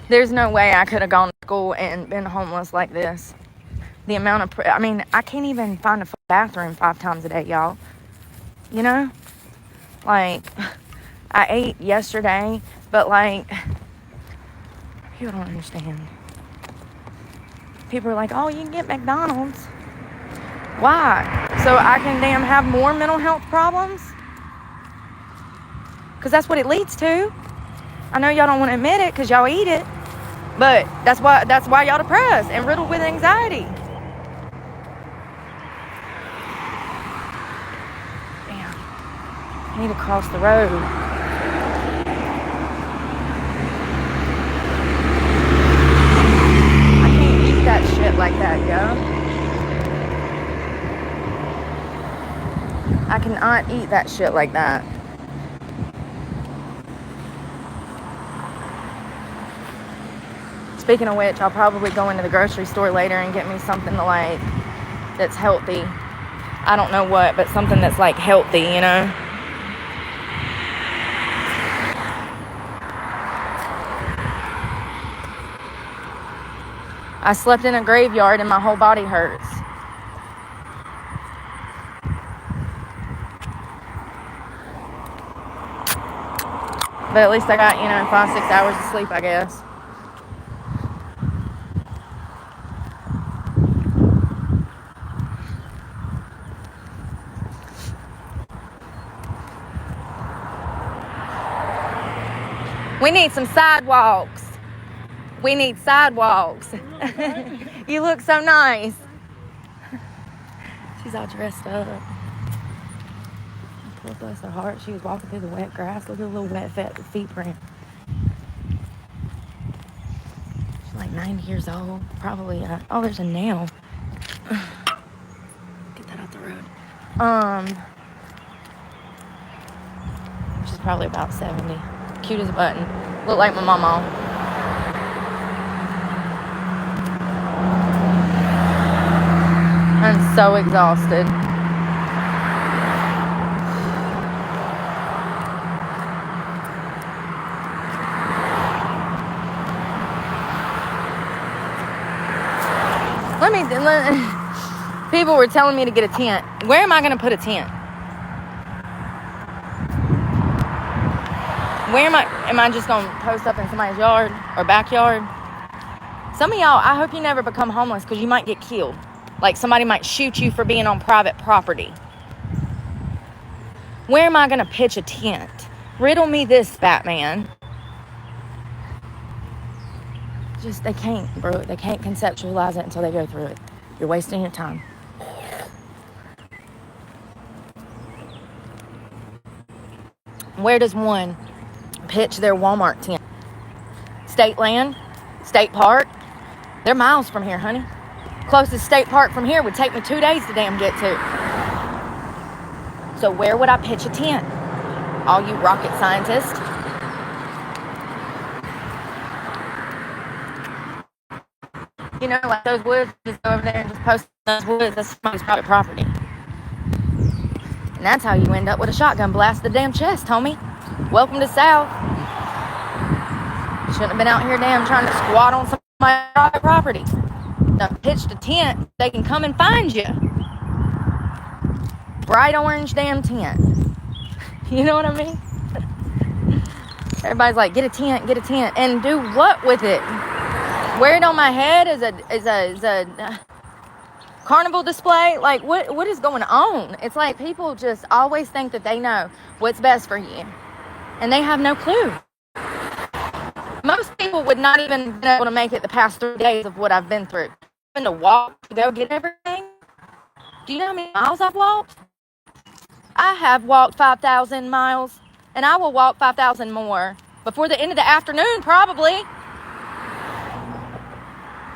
There's no way I could have gone to school and been homeless like this. The amount of, I can't even find a bathroom 5 times a day, y'all. You know? Like, I ate yesterday, but like, people don't understand. People are like, oh, you can get McDonald's. Why? So I can damn have more mental health problems? Because that's what it leads to. I know y'all don't want to admit it because y'all eat it. But that's why y'all depressed and riddled with anxiety. Damn. I need to cross the road. I can't eat that shit like that, yo. I cannot eat that shit like that. Speaking of which, I'll probably go into the grocery store later and get me something to like that's healthy. I don't know what, but something that's like healthy, you know? I slept in a graveyard and my whole body hurts. But at least I got, 5-6 hours of sleep, I guess. We need some sidewalks. We need sidewalks. You look so nice. She's all dressed up. Poor bless her heart. She was walking through the wet grass. Look at the little wet feet print. She's like 90 years old. Probably. Oh, there's a nail. Get that out the road. She's probably about 70. Cute as a button. Look like my mama. I'm so exhausted. People were telling me to get a tent. Where am I going to put a tent? Where am I just going to post up in somebody's yard or backyard? Some of y'all, I hope you never become homeless because you might get killed. Like somebody might shoot you for being on private property. Where am I going to pitch a tent? Riddle me this, Batman. Just, they can't, bro. They can't conceptualize it until they go through it. You're wasting your time. Where does one pitch their Walmart tent? State land? State park? They're miles from here, honey. Closest state park from here would take me 2 days to damn get to. So where would I pitch a tent? All you rocket scientists. Like those woods, just go over there and just post those woods. That's somebody's private property. And that's how you end up with a shotgun blast to the damn chest, homie. Welcome to South. Shouldn't have been out here damn trying to squat on somebody's private property. Now pitched a tent, they can come and find you. Bright orange damn tent. You know what I mean? Everybody's like, get a tent, and do what with it? Wear it on my head as a carnival display? Like, what is going on? It's like people just always think that they know what's best for you, and they have no clue. Most people would not even be able to make it the past 3 days of what I've been through. I've been to walk to go get everything. Do you know how many miles I've walked? I have walked 5,000 miles, and I will walk 5,000 more before the end of the afternoon, probably.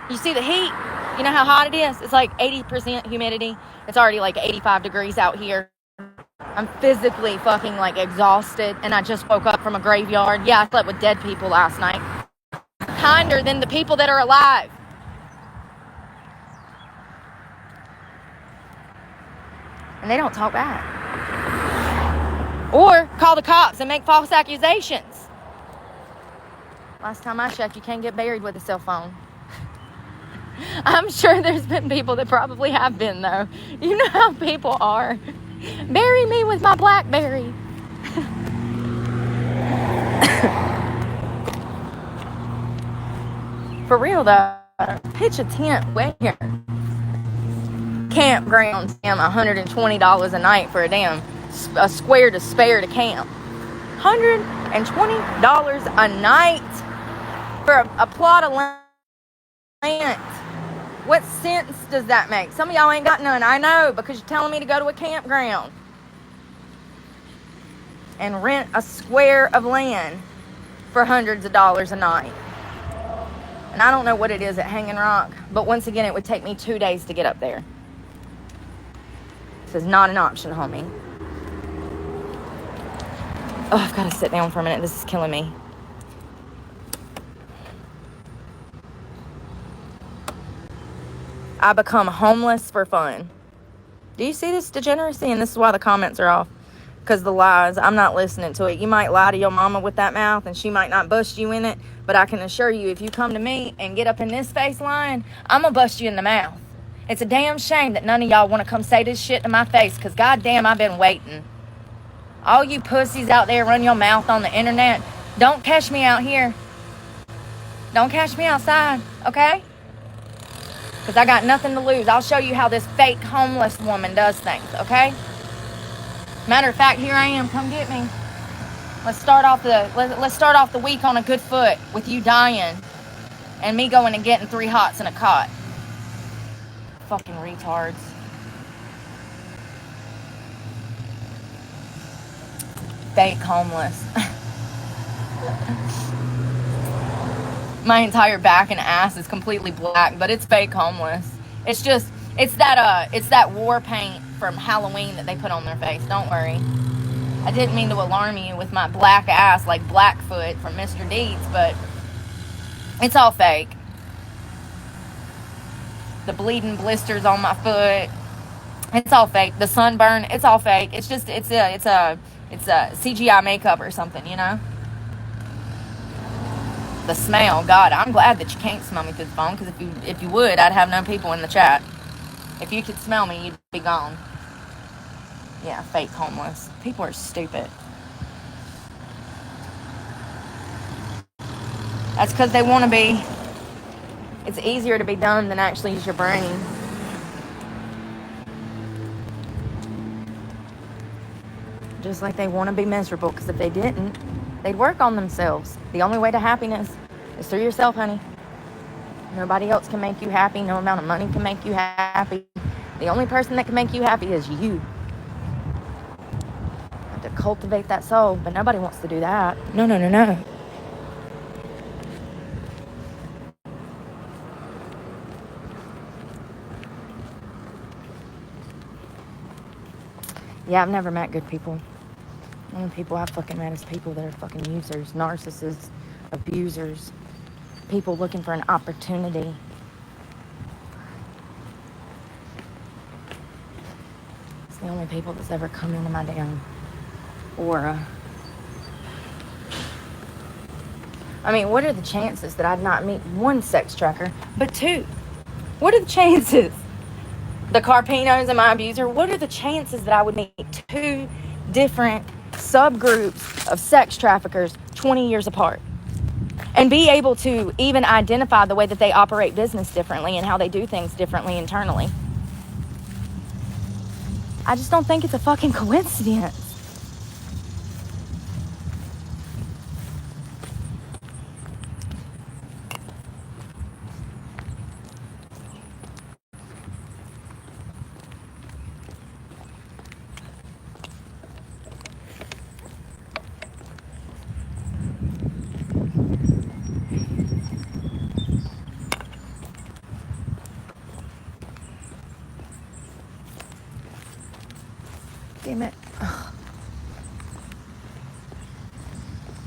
You see the heat? You know how hot it is? It's like 80% humidity. It's already like 85 degrees out here. I'm physically fucking like exhausted, and I just woke up from a graveyard. Yeah, I slept with dead people last night. Kinder than the people that are alive. And they don't talk back. Or call the cops and make false accusations. Last time I checked, you can't get buried with a cell phone. I'm sure there's been people that probably have been, though. You know how people are. Bury me with my BlackBerry. For real, though, pitch a tent where? Campgrounds, damn, $120 a night for a square to spare to camp. $120 a night for a plot of land. What sense does that make? Some of y'all ain't got none. I know, because you're telling me to go to a campground and rent a square of land for hundreds of dollars a night. And I don't know what it is at Hanging Rock, but once again, it would take me 2 days to get up there. This is not an option, homie. Oh, I've got to sit down for a minute. This is killing me. I become homeless for fun. Do you see this degeneracy? And this is why the comments are off. Because the lies, I'm not listening to it. You might lie to your mama with that mouth and she might not bust you in it. But I can assure you, if you come to me and get up in this face line, I'm going to bust you in the mouth. It's a damn shame that none of y'all want to come say this shit to my face. Because goddamn, I've been waiting. All you pussies out there run your mouth on the internet. Don't catch me out here. Don't catch me outside, okay? Because I got nothing to lose. I'll show you how this fake homeless woman does things, okay? Matter of fact, here I am. Come get me. Let's start off the week on a good foot with you dying and me going and getting 3 hots in a cot. Fucking retards. Fake homeless. My entire back and ass is completely black, but it's fake homeless. It's that war paint from Halloween that they put on their face. Don't worry. I didn't mean to alarm you with my black ass like Blackfoot from Mr. Deeds, but it's all fake. The bleeding blisters on my foot, it's all fake. The sunburn, it's all fake. It's a CGI makeup or something, you know? The smell, God, I'm glad that you can't smell me through the phone, because if you would, I'd have no people in the chat. If you could smell me, you'd be gone. Yeah, fake homeless. People are stupid. That's because they want to be. It's easier to be dumb than actually use your brain. Just like they want to be miserable, because if they didn't, they'd work on themselves. The only way to happiness is through yourself, honey. Nobody else can make you happy. No amount of money can make you happy. The only person that can make you happy is you. You have to cultivate that soul, but nobody wants to do that. No. Yeah, I've never met good people. The only people I've fucking met is people that are fucking users, narcissists, abusers, people looking for an opportunity. It's the only people that's ever come into my damn aura. I mean, what are the chances that I'd not meet one sex tracker, but 2? What are the chances? The Carpinos and my abuser, what are the chances that I would meet 2 different subgroups of sex traffickers 20 years apart? And be able to even identify the way that they operate business differently and how they do things differently internally. I just don't think it's a fucking coincidence. Damn it. Ugh.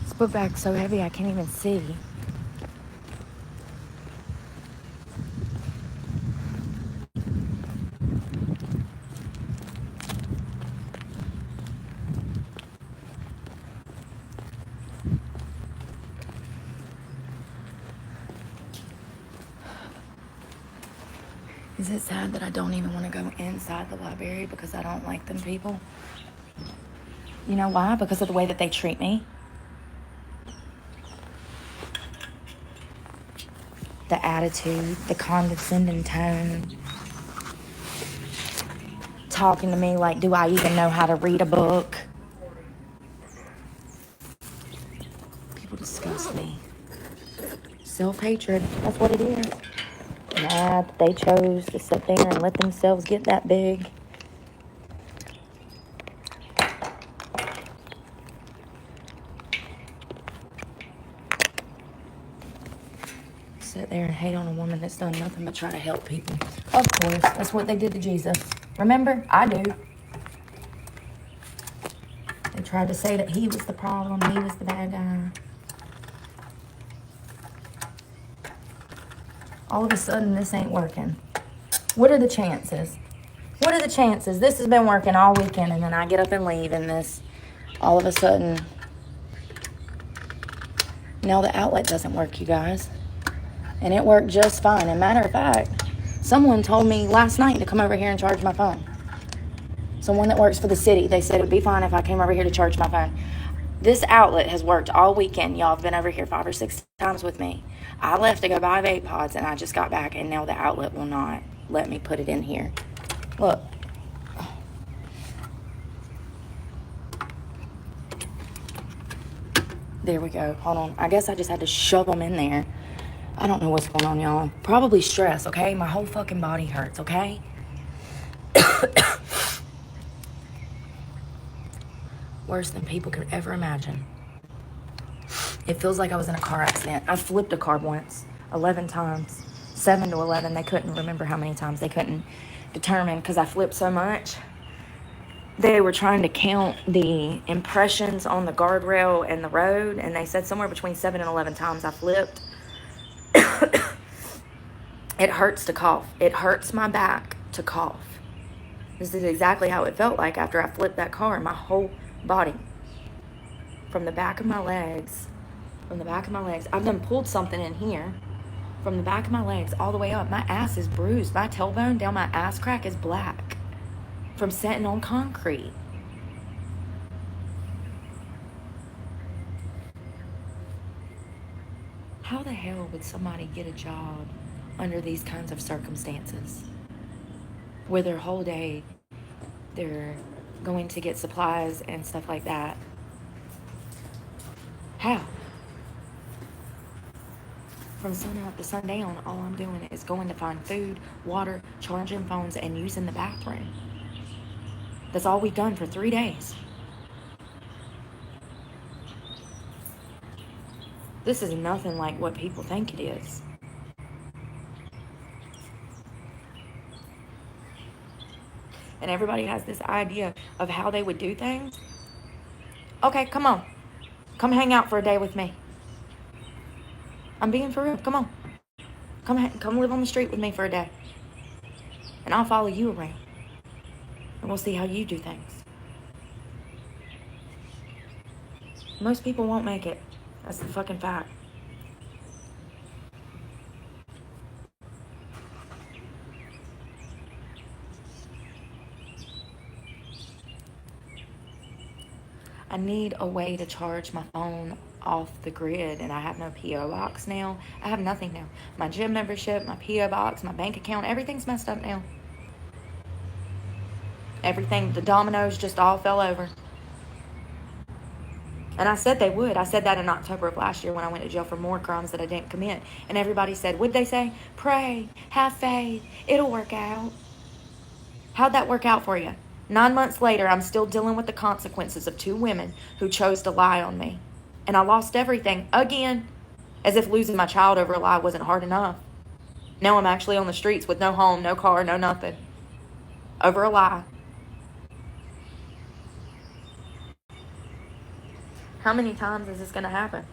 This book bag's so heavy I can't even see. Is it sad that I don't even want to go inside the library because I don't like them people? You know why? Because of the way that they treat me. The attitude, the condescending tone. Talking to me like, do I even know how to read a book? People disgust me. Self-hatred, that's what it is. Mad that they chose to sit there and let themselves get that big. Sit there and hate on a woman that's done nothing but try to help people. Of course, that's what they did to Jesus. Remember? I do. They tried to say that he was the problem, he was the bad guy. All of a sudden, this ain't working. What are the chances? What are the chances? This has been working all weekend, and then I get up and leave, and this, all of a sudden, now the outlet doesn't work, you guys. And it worked just fine. And matter of fact, someone told me last night to come over here and charge my phone. Someone that works for the city. They said it would be fine if I came over here to charge my phone. This outlet has worked all weekend. Y'all have been over here 5 or 6 times with me. I left to go buy vape pods, and I just got back, and now the outlet will not let me put it in here. Look. There we go. Hold on. I guess I just had to shove them in there. I don't know what's going on, y'all. Probably stress, okay? My whole fucking body hurts, okay? Worse than people could ever imagine. It feels like I was in a car accident. I flipped a car once, 11 times. 7 to 11. They couldn't remember how many times. They couldn't determine because I flipped so much. They were trying to count the impressions on the guardrail and the road, and they said somewhere between 7 and 11 times I flipped. It hurts to cough. It hurts my back to cough. This is exactly how it felt like after I flipped that car. My whole body, from the back of my legs, I've done pulled something in here. From the back of my legs all the way up, my ass is bruised. My tailbone down my ass crack is black from sitting on concrete. How the hell would somebody get a job under these kinds of circumstances? Where their whole day they're going to get supplies and stuff like that. How? From sun up to sundown, all I'm doing is going to find food, water, charging phones, and using the bathroom. That's all we've done for 3 days. This is nothing like what people think it is. And everybody has this idea of how they would do things. Okay, come on. Come hang out for a day with me. I'm being for real. Come on. Come live on the street with me for a day. And I'll follow you around. And we'll see how you do things. Most people won't make it. That's the fucking fact. I need a way to charge my phone off the grid, and I have no P.O. box now. I have nothing now. My gym membership, my P.O. box, my bank account, everything's messed up now. Everything, the dominoes just all fell over. And I said they would. I said that in October of last year when I went to jail for more crimes that I didn't commit. And everybody said, what'd they say? Pray, have faith, it'll work out. How'd that work out for you? 9 months later, I'm still dealing with the consequences of 2 women who chose to lie on me. And I lost everything again, as if losing my child over a lie wasn't hard enough. Now I'm actually on the streets with no home, no car, no nothing. Over a lie. How many times is this going to happen?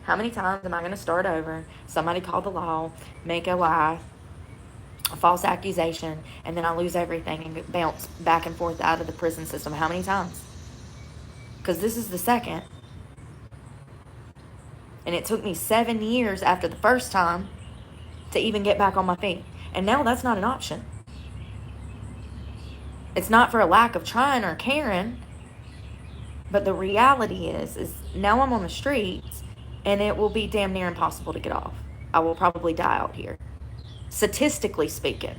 How many times am I going to start over? Somebody call the law, make a lie, a false accusation, and then I lose everything and bounce back and forth out of the prison system. How many times? Because this is the second. And it took me 7 years after the first time to even get back on my feet. And now that's not an option. It's not for a lack of trying or caring, but the reality is now I'm on the streets, and it will be damn near impossible to get off. I will probably die out here, statistically speaking.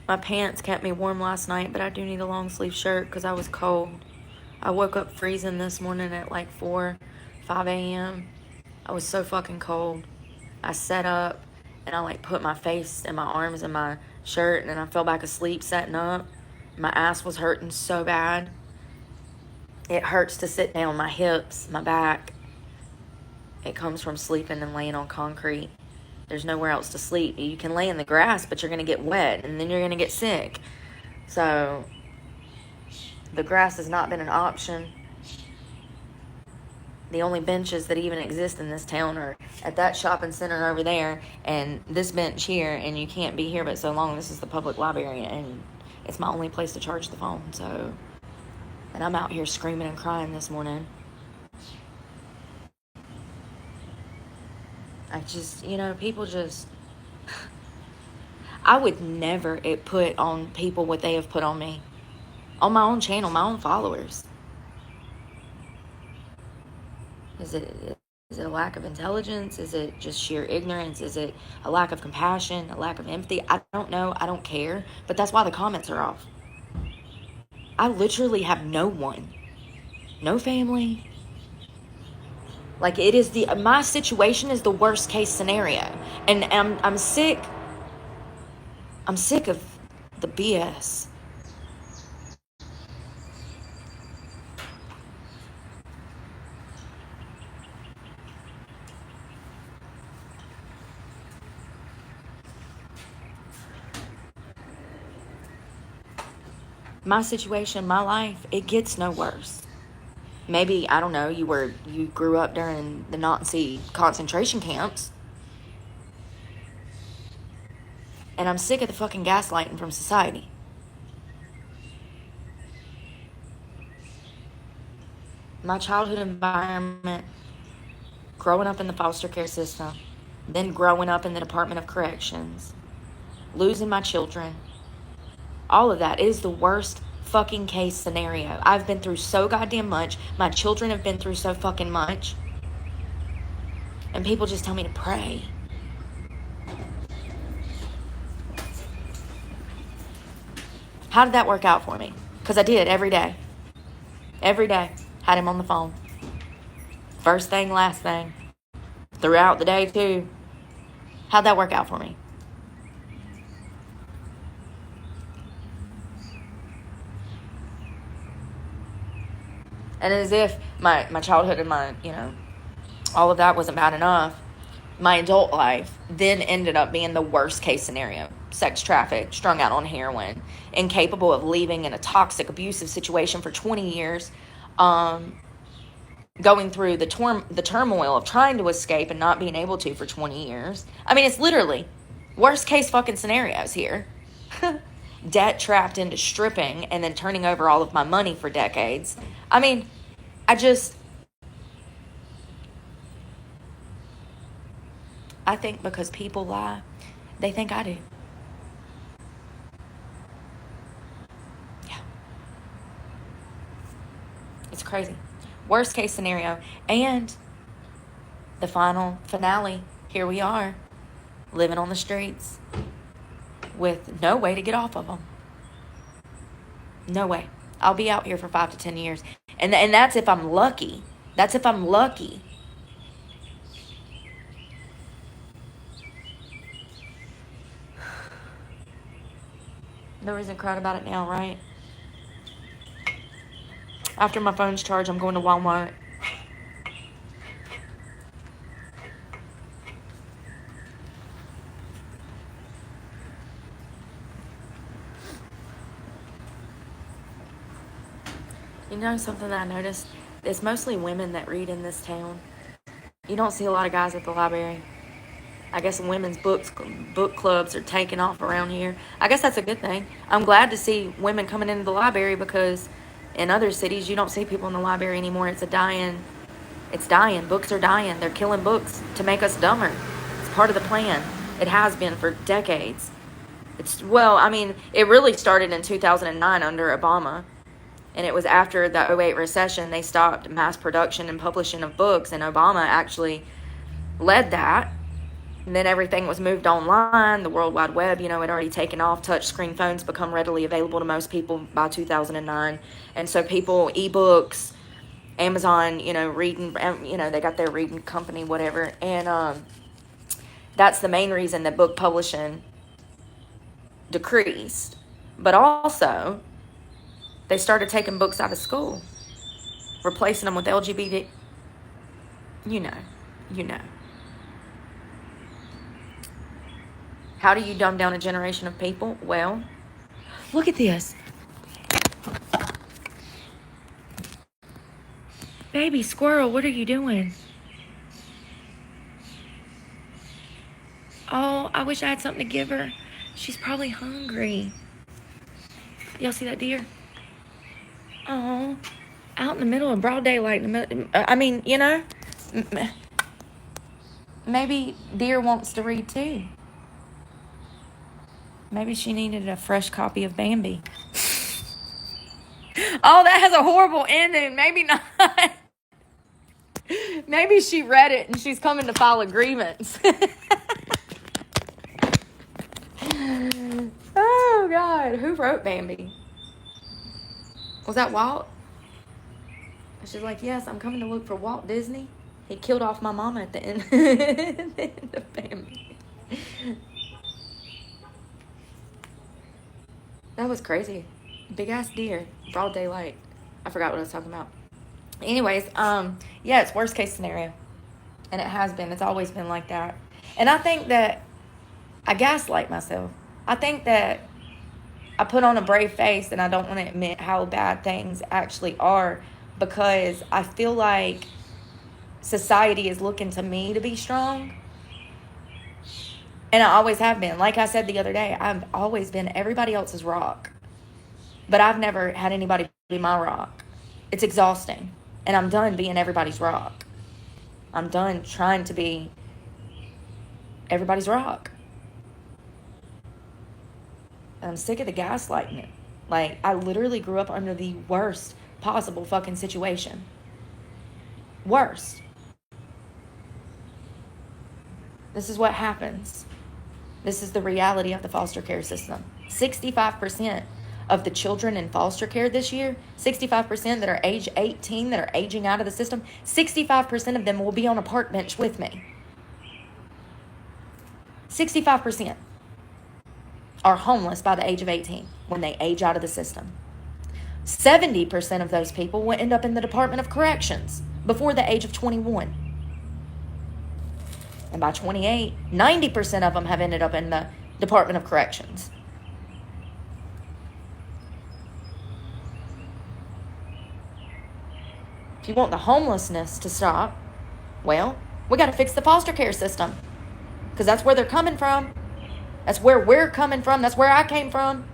My pants kept me warm last night, but I do need a long sleeve shirt because I was cold. I woke up freezing this morning at like 5 a.m. I was so fucking cold. I sat up and I like put my face and my arms in my shirt, and then I fell back asleep setting up. My ass was hurting so bad. It hurts to sit down, my hips, my back. It comes from sleeping and laying on concrete. There's nowhere else to sleep. You can lay in the grass, but you're going to get wet, and then you're going to get sick. So the grass has not been an option. The only benches that even exist in this town are at that shopping center over there and this bench here, and you can't be here but so long. This is the public library, and it's my only place to charge the phone. So, and I'm out here screaming and crying this morning. I just, people just... I would never put on people what they have put on me. On my own channel, my own followers. Is it a lack of intelligence? Is it just sheer ignorance? Is it a lack of compassion? A lack of empathy? I don't know. I don't care. But that's why the comments are off. I literally have no one. No family. Like, it is my situation is the worst case scenario. And I'm sick. I'm sick of the BS. My situation, my life, it gets no worse. Maybe, I don't know, you grew up during the Nazi concentration camps. And I'm sick of the fucking gaslighting from society. My childhood environment, growing up in the foster care system, then growing up in the Department of Corrections, losing my children, all of that is the worst fucking case scenario. I've been through so goddamn much. My children have been through so fucking much. And people just tell me to pray. How did that work out for me? Because I did every day. Every day. Had him on the phone. First thing, last thing. Throughout the day, too. How'd that work out for me? And as if my childhood and my, all of that wasn't bad enough, my adult life then ended up being the worst case scenario. Sex trafficked, strung out on heroin, incapable of leaving in a toxic, abusive situation for 20 years, going through the turmoil of trying to escape and not being able to for 20 years. I mean, it's literally worst case fucking scenarios here. Debt trapped into stripping and then turning over all of my money for decades. I mean, I think because people lie, they think I do. crazy. Worst case scenario. And the final finale. Here we are, living on the streets with no way to get off of them. No way. I'll be out here for 5 to 10 years. And that's if I'm lucky. That's if I'm lucky. No reason to cry about it now, right? After my phone's charged, I'm going to Walmart. You know something that I noticed? It's mostly women that read in this town. You don't see a lot of guys at the library. I guess women's book clubs are taking off around here. I guess that's a good thing. I'm glad to see women coming into the library, because in other cities you don't see people in the library anymore. It's dying. Books are dying. They're killing books to make us dumber. It's part of the plan. It has been for decades. It really started in 2009 under Obama. And it was after the 2008 recession they stopped mass production and publishing of books, and Obama actually led that. And then everything was moved online. The World Wide Web, had already taken off. Touchscreen phones become readily available to most people by 2009. And so people, ebooks, Amazon, reading, they got their reading company, whatever. And that's the main reason that book publishing decreased. But also, they started taking books out of school, replacing them with LGBT. You know. How do you dumb down a generation of people? Well, look at this. Baby squirrel, what are you doing? Oh, I wish I had something to give her. She's probably hungry. Y'all see that deer? Oh, out in the middle of broad daylight. Maybe deer wants to read too. Maybe she needed a fresh copy of Bambi. Oh, that has a horrible ending. Maybe not. Maybe she read it and she's coming to file a grievance. Oh, God. Who wrote Bambi? Was that Walt? She's like, yes, I'm coming to look for Walt Disney. He killed off my mama at the end, at the end of Bambi. That was crazy. Big ass deer, broad daylight. I forgot what I was talking about. Anyways, it's worst case scenario. And it has been. It's always been like that. And I think that I gaslight myself. I think that I put on a brave face and I don't want to admit how bad things actually are, because I feel like society is looking to me to be strong. And I always have been. Like I said the other day, I've always been everybody else's rock. But I've never had anybody be my rock. It's exhausting. And I'm done being everybody's rock. I'm done trying to be everybody's rock. And I'm sick of the gaslighting it. Like, I literally grew up under the worst possible fucking situation. Worst. This is what happens. This is the reality of the foster care system. 65% of the children in foster care this year, 65% that are age 18 that are aging out of the system, 65% of them will be on a park bench with me. 65% are homeless by the age of 18 when they age out of the system. 70% of those people will end up in the Department of Corrections before the age of 21. And by 28, 90% of them have ended up in the Department of Corrections. If you want the homelessness to stop, well, we got to fix the foster care system. Because that's where they're coming from. That's where we're coming from. That's where I came from.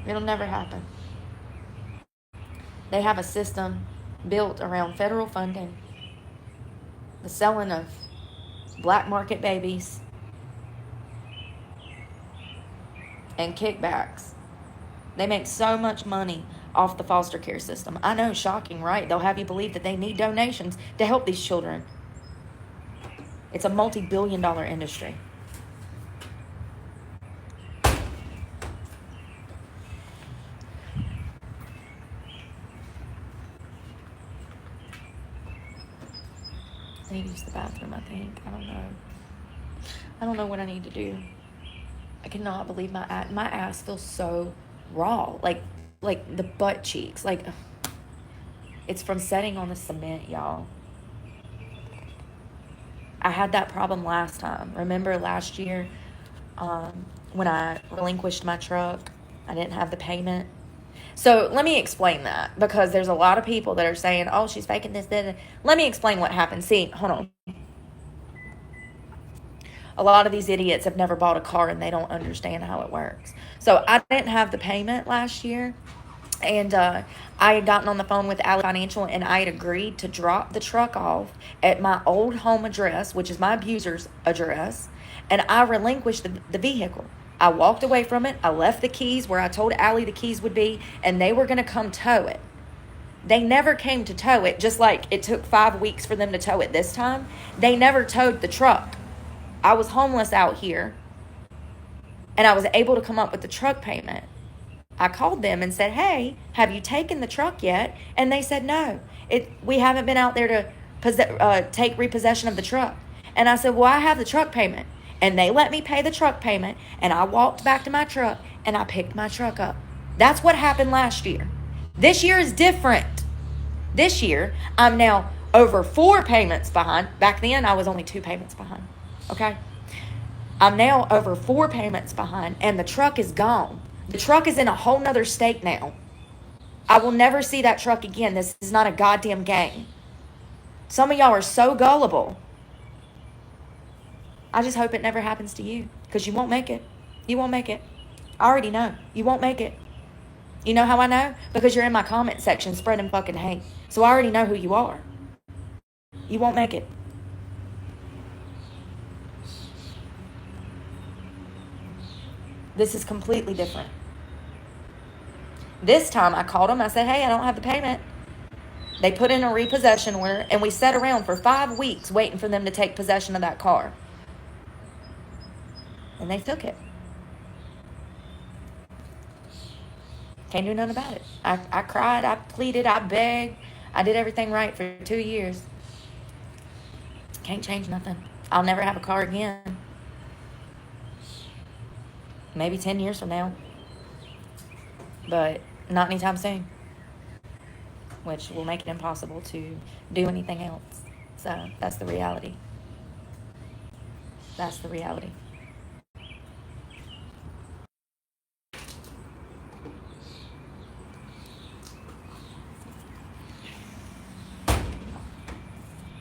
It'll never happen. They have a system built around federal funding, the selling of black market babies, and kickbacks. They make so much money off the foster care system. I know, shocking, right? They'll have you believe that they need donations to help these children. It's a multi-billion-dollar industry. I need to use the bathroom, I think. I don't know. I don't know what I need to do. I cannot believe my ass feels so raw. Like the butt cheeks. Like, it's from sitting on the cement, y'all. I had that problem last time. Remember last year when I relinquished my truck? I didn't have the payment. So let me explain that, because there's a lot of people that are saying, oh, she's faking this. Let me explain what happened. See, hold on. A lot of these idiots have never bought a car and they don't understand how it works. So I didn't have the payment last year. And I had gotten on the phone with Ally Financial, and I had agreed to drop the truck off at my old home address, which is my abuser's address, and I relinquished the vehicle. I walked away from it. I left the keys where I told Ally the keys would be, and they were going to come tow it. They never came to tow it, just like it took 5 weeks for them to tow it this time. They never towed the truck. I was homeless out here, and I was able to come up with the truck payment. I called them and said, hey, have you taken the truck yet? And they said, no, we haven't been out there to take repossession of the truck. And I said, well, I have the truck payment. And they let me pay the truck payment, and I walked back to my truck, and I picked my truck up. That's what happened last year. This year is different. This year, I'm now over 4 payments behind. Back then, I was only 2 payments behind, okay? I'm now over 4 payments behind, and the truck is gone. The truck is in a whole nother state now. I will never see that truck again. This is not a goddamn game. Some of y'all are so gullible. I just hope it never happens to you, because you won't make it. You won't make it. I already know. You won't make it. You know how I know? Because you're in my comment section spreading fucking hate. So I already know who you are. You won't make it. This is completely different. This time I called them. I said, hey, I don't have the payment. They put in a repossession order, and we sat around for 5 weeks waiting for them to take possession of that car. And they took it. Can't do nothing about it. I cried, I pleaded, I begged. I did everything right for 2 years. Can't change nothing. I'll never have a car again. Maybe 10 years from now. But not anytime soon. Which will make it impossible to do anything else. So that's the reality. That's the reality.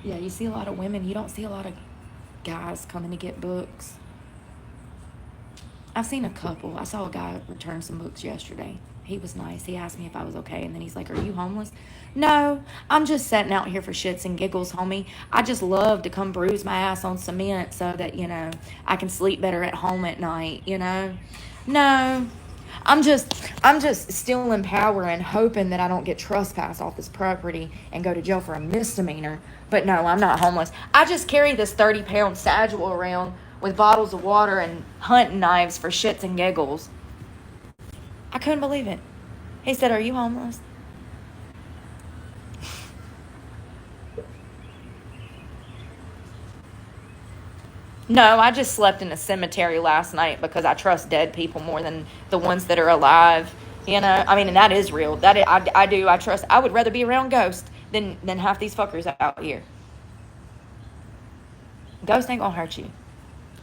Yeah, you see a lot of women. You don't see a lot of guys coming to get books. I've seen a couple. I saw a guy return some books yesterday. He was nice. He asked me if I was okay, and then he's like, are you homeless? No, I'm just sitting out here for shits and giggles, homie. I just love to come bruise my ass on cement so that, I can sleep better at home at night, No, I'm just still in power and hoping that I don't get trespassed off this property and go to jail for a misdemeanor. But no, I'm not homeless. I just carry this 30-pound satchel around with bottles of water and hunting knives for shits and giggles. I couldn't believe it. He said, are you homeless? No, I just slept in a cemetery last night because I trust dead people more than the ones that are alive. And that is real. I trust. I would rather be around ghosts than half these fuckers out here. Ghost ain't gonna hurt you.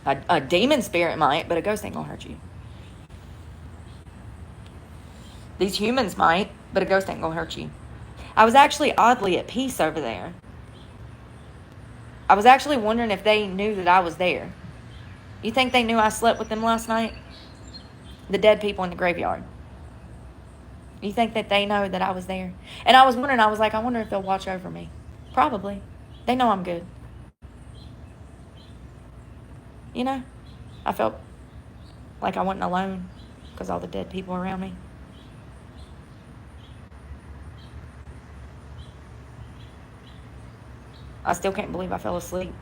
A demon spirit might, but a ghost ain't gonna hurt you. These humans might, but a ghost ain't gonna hurt you. I was actually oddly at peace over there. I was actually wondering if they knew that I was there. You think they knew I slept with them last night? The dead people in the graveyard. You think that they know that I was there? And I was wondering, I was like, I wonder if they'll watch over me. Probably. They know I'm good. I felt like I wasn't alone because all the dead people around me. I still can't believe I fell asleep.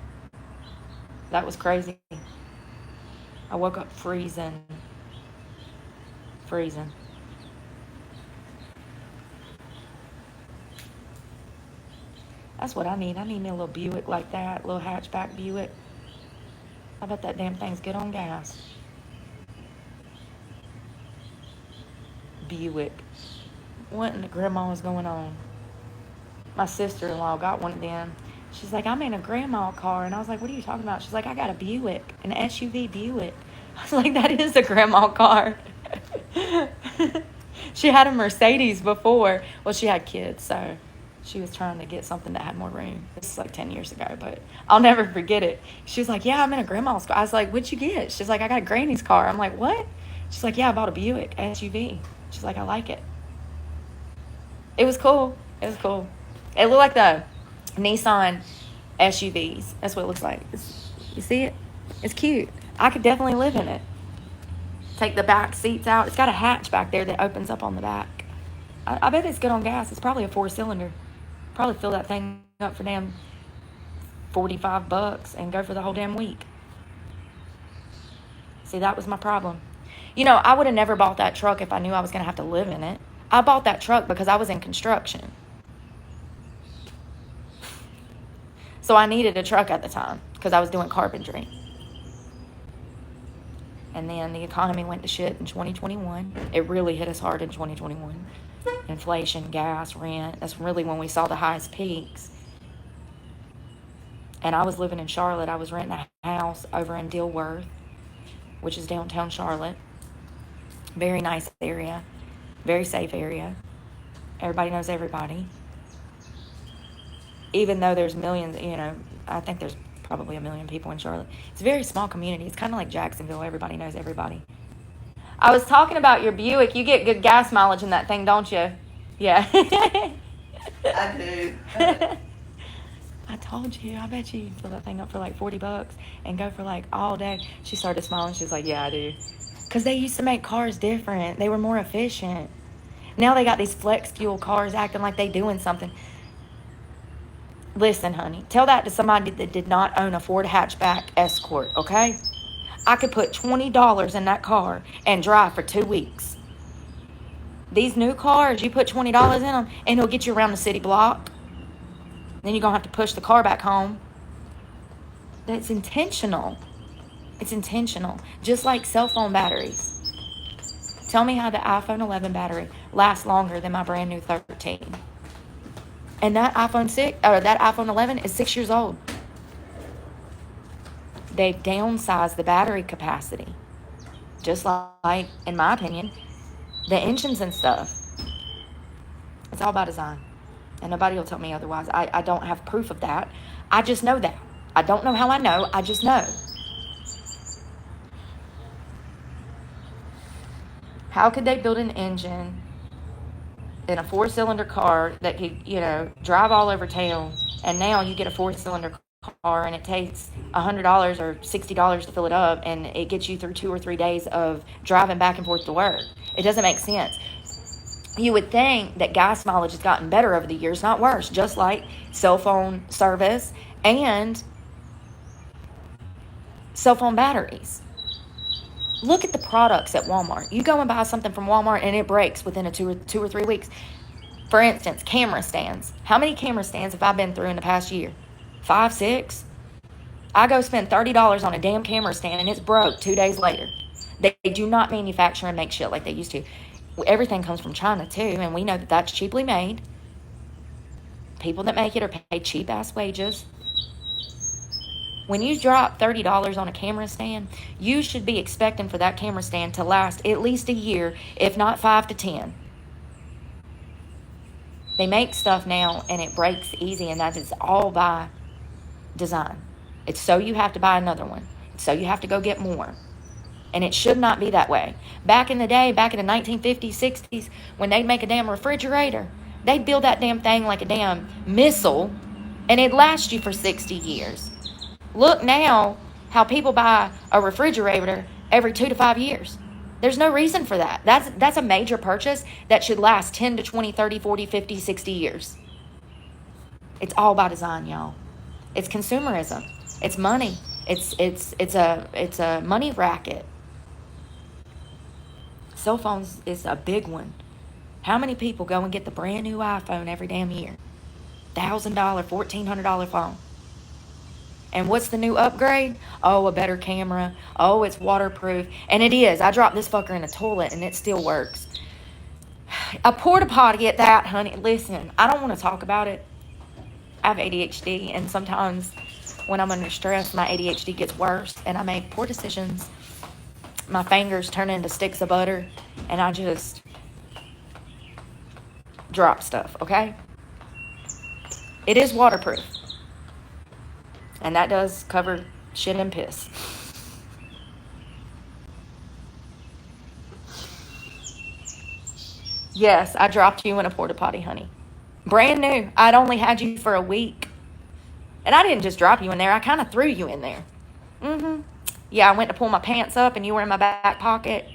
That was crazy. I woke up freezing. Freezing. That's what I need. I need me a little Buick like that, a little hatchback Buick. I bet that damn thing's good on gas. Buick. What in the grandma was going on? My sister-in-law got one of them. She's like, I'm in a grandma car. And I was like, what are you talking about? She's like, I got a Buick, an SUV Buick. I was like, that is a grandma car. She had a Mercedes before. Well, she had kids, so she was trying to get something that had more room. This is like 10 years ago, but I'll never forget it. She was like, yeah, I'm in a grandma's car. I was like, what'd you get? She's like, I got a granny's car. I'm like, what? She's like, yeah, I bought a Buick SUV. She's like, I like it. It was cool. It was cool. It looked like the Nissan SUVs. That's what it looks like. You see it? It's cute. I could definitely live in it. Take the back seats out. It's got a hatch back there that opens up on the back. I bet it's good on gas. It's probably a 4-cylinder. Probably fill that thing up for damn $45 and go for the whole damn week. See, that was my problem. You know, I would have never bought that truck if I knew I was going to have to live in it. I bought that truck because I was in construction. So I needed a truck at the time because I was doing carpentry. And then the economy went to shit in 2021. It really hit us hard in 2021. Inflation, gas, rent. That's really when we saw the highest peaks. And I was living in Charlotte. I was renting a house over in Dilworth, which is downtown Charlotte. Very nice area. Very safe area. Everybody knows everybody. Even though there's millions, you know, I think there's probably 1 million people in Charlotte. It's a very small community. It's kind of like Jacksonville. Everybody knows everybody. I was talking about your Buick. You get good gas mileage in that thing, don't you? Yeah. I do. I told you. I bet you fill that thing up for like $40 and go for like all day. She started smiling. She was like, yeah, I do. Because they used to make cars different. They were more efficient. Now they got these flex fuel cars acting like they doing something. Listen, honey, tell that to somebody that did not own a Ford hatchback Escort, okay? I could put $20 in that car and drive for 2 weeks. These new cars, you put $20 in them, and it'll get you around the city block. Then you're going to have to push the car back home. That's intentional. It's intentional. Just like cell phone batteries. Tell me how the iPhone 11 battery lasts longer than my brand new 13. And that iPhone 11 is 6 years old. They've downsized the battery capacity. Just like, in my opinion, the engines and stuff. It's all by design. And nobody will tell me otherwise. I don't have proof of that. I just know that. I don't know how I know. I just know. How could they build an engine in a 4-cylinder car that could, you know, drive all over town, and now you get a 4-cylinder car and it takes $100 or $60 to fill it up, and it gets you through 2 or 3 days of driving back and forth to work? It doesn't make sense. You would think that gas mileage has gotten better over the years, not worse, just like cell phone service and cell phone batteries. Look at the products at Walmart. You go and buy something from Walmart and it breaks within a 2 or 3 weeks. For instance, camera stands. How many camera stands have I been through in the past year? 5, 6? I go spend $30 on a damn camera stand and it's broke 2 days later. They do not manufacture and make shit like they used to. Everything comes from China too, and we know that that's cheaply made. People that make it are paid cheap-ass wages. When you drop $30 on a camera stand, you should be expecting for that camera stand to last at least a year, if not 5 to 10. They make stuff now and it breaks easy, and that is all by design. It's so you have to buy another one. It's so you have to go get more. And it should not be that way. Back in the day, back in the 1950s, 60s, when they'd make a damn refrigerator, they'd build that damn thing like a damn missile, and it'd last you for 60 years. Look now how people buy a refrigerator every 2 to 5 years. There's no reason for that. That's a major purchase that should last 10 to 20, 30, 40, 50, 60 years. It's all by design, y'all. It's consumerism. It's money. It's a money racket. Cell phones is a big one. How many people go and get the brand new iPhone every damn year? $1,000, $1,400 phone. And what's the new upgrade? Oh, a better camera. Oh, it's waterproof. And it is. I dropped this fucker in a toilet and it still works. A porta potty at that, honey. Listen, I don't want to talk about it. I have ADHD, and sometimes when I'm under stress, my ADHD gets worse, and I make poor decisions. My fingers turn into sticks of butter, and I just drop stuff, okay? It is waterproof. And that does cover shit and piss. Yes, I dropped you in a porta potty, honey. Brand new. I'd only had you for a week. And I didn't just drop you in there. I kind of threw you in there. Yeah, I went to pull my pants up and you were in my back pocket.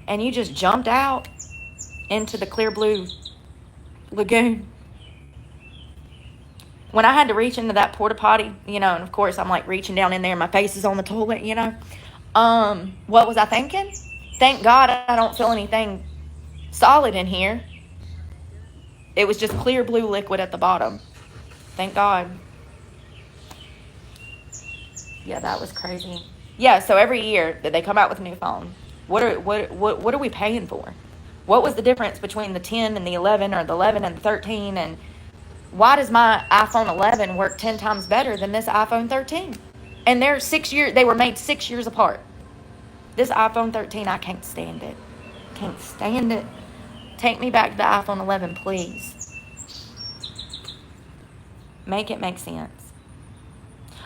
And you just jumped out into the clear blue lagoon. When I had to reach into that porta potty, and of course I'm like reaching down in there, my face is on the toilet, what was I thinking? Thank God I don't feel anything solid in here. It was just clear blue liquid at the bottom. Thank God. Yeah, that was crazy. Yeah, so every year that they come out with a new phone, what are we paying for? What was the difference between the 10 and the 11, or the 11 and the 13? And why does my iPhone 11 work 10 times better than this iPhone 13? And they're 6 years. They were made 6 years apart. This iPhone 13, I can't stand it. Can't stand it. Take me back to the iPhone 11, please. Make it make sense.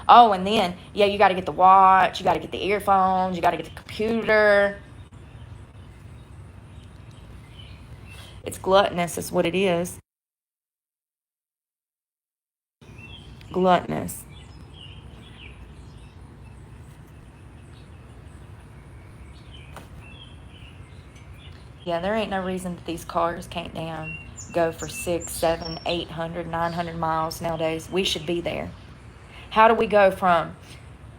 Oh, and then, yeah, you got to get the watch. You got to get the earphones. You got to get the computer. It's gluttonous is what it is. Gluttonous. Yeah, there ain't no reason that these cars can't go for 600, 700, 800, 900 miles nowadays. We should be there. How do we go from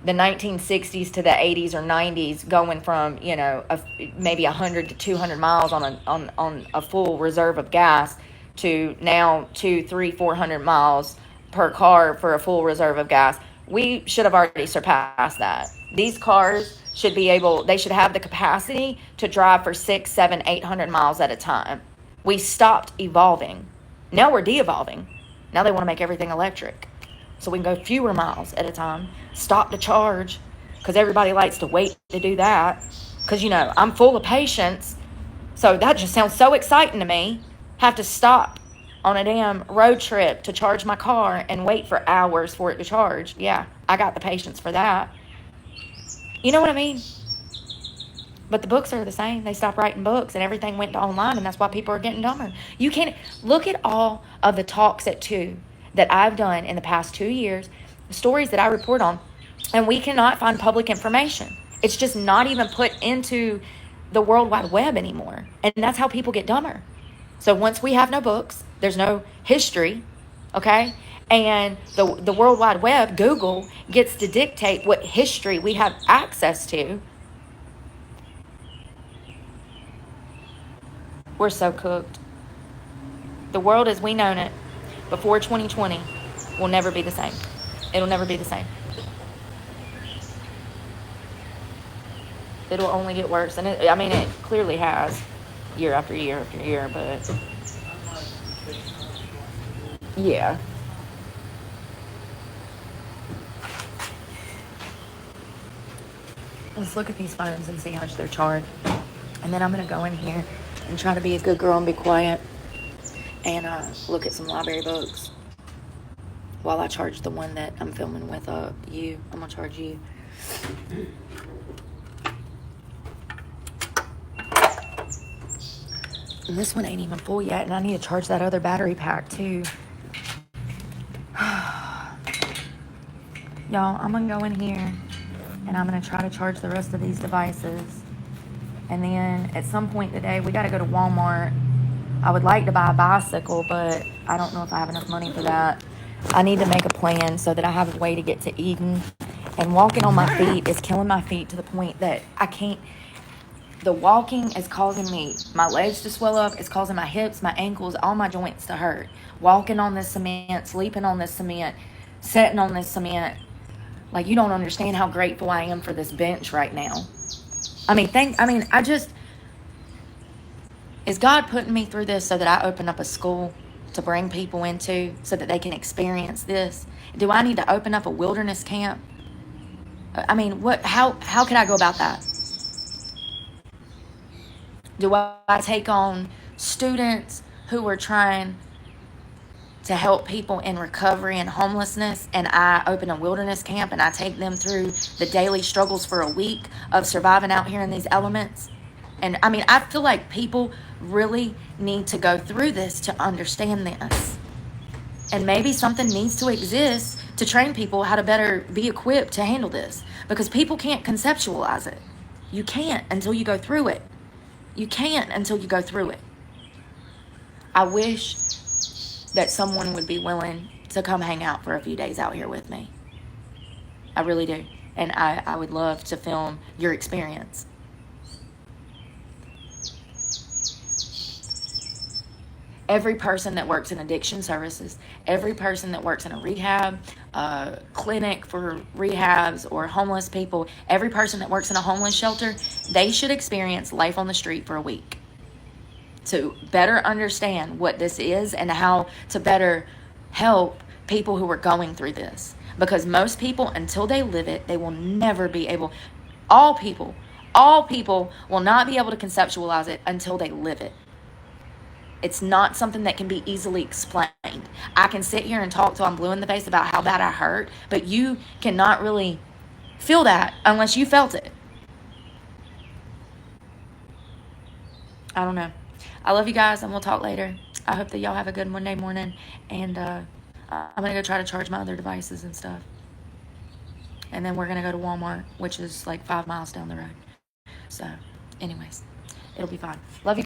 the 1960s to the 80s or 90s, going from maybe 100 to 200 miles on a full reserve of gas, to now 200, 300, 400 miles per car for a full reserve of gas? We should have already surpassed that. These cars should they should have the capacity to drive for 600, 700, 800 miles at a time. We stopped evolving. Now we're de-evolving. Now they want to make everything electric, so we can go fewer miles at a time. Stop to charge, because everybody likes to wait to do that. Because, I'm full of patience. So that just sounds so exciting to me. Have to stop on a damn road trip to charge my car and wait for hours for it to charge. Yeah, I got the patience for that. You know what I mean? But the books are the same. They stopped writing books and everything went to online, and that's why people are getting dumber. You can't look at all of the talks at 2 that I've done in the past 2 years, stories that I report on, and we cannot find public information. It's just not even put into the World Wide Web anymore. And that's how people get dumber. So once we have no books, there's no history, okay? And the World Wide Web, Google, gets to dictate what history we have access to. We're so cooked. The world as we known it before 2020 will never be the same. It'll never be the same. It'll only get worse. And it clearly has, year after year after year, but yeah. Let's look at these phones and see how much they're charged. And then I'm going to go in here and try to be a good girl and be quiet and look at some library books while I charge the one that I'm filming with you. I'm going to charge you. And this one ain't even full yet, and I need to charge that other battery pack too. Y'all, I'm going to go in here and I'm going to try to charge the rest of these devices. And then at some point today, we got to go to Walmart. I would like to buy a bicycle, but I don't know if I have enough money for that. I need to make a plan so that I have a way to get to Eden. And walking on my feet is killing my feet to the point that I can't. The walking is causing my legs to swell up. It's causing my hips, my ankles, all my joints to hurt. Walking on this cement, sleeping on this cement, sitting on this cement. Like, you don't understand how grateful I am for this bench right now. Is God putting me through this so that I open up a school to bring people into so that they can experience this? Do I need to open up a wilderness camp? How can I go about that? Do I take on students who are trying to help people in recovery and homelessness, and I open a wilderness camp and I take them through the daily struggles for a week of surviving out here in these elements? And I feel like people really need to go through this to understand this. And maybe something needs to exist to train people how to better be equipped to handle this, because people can't conceptualize it. You can't until you go through it. You can't until you go through it. I wish that someone would be willing to come hang out for a few days out here with me. I really do. And I would love to film your experience. Every person that works in addiction services, every person that works in a rehab clinic for rehabs or homeless people, every person that works in a homeless shelter, they should experience life on the street for a week to better understand what this is and how to better help people who are going through this. Because most people, until they live it, they will never be able, all people will not be able to conceptualize it until they live it. It's not something that can be easily explained. I can sit here and talk till I'm blue in the face about how bad I hurt, but you cannot really feel that unless you felt it. I don't know. I love you guys, and we'll talk later. I hope that y'all have a good Monday morning, and I'm going to go try to charge my other devices and stuff. And then we're going to go to Walmart, which is like 5 miles down the road. So, anyways, it'll be fine. Love you.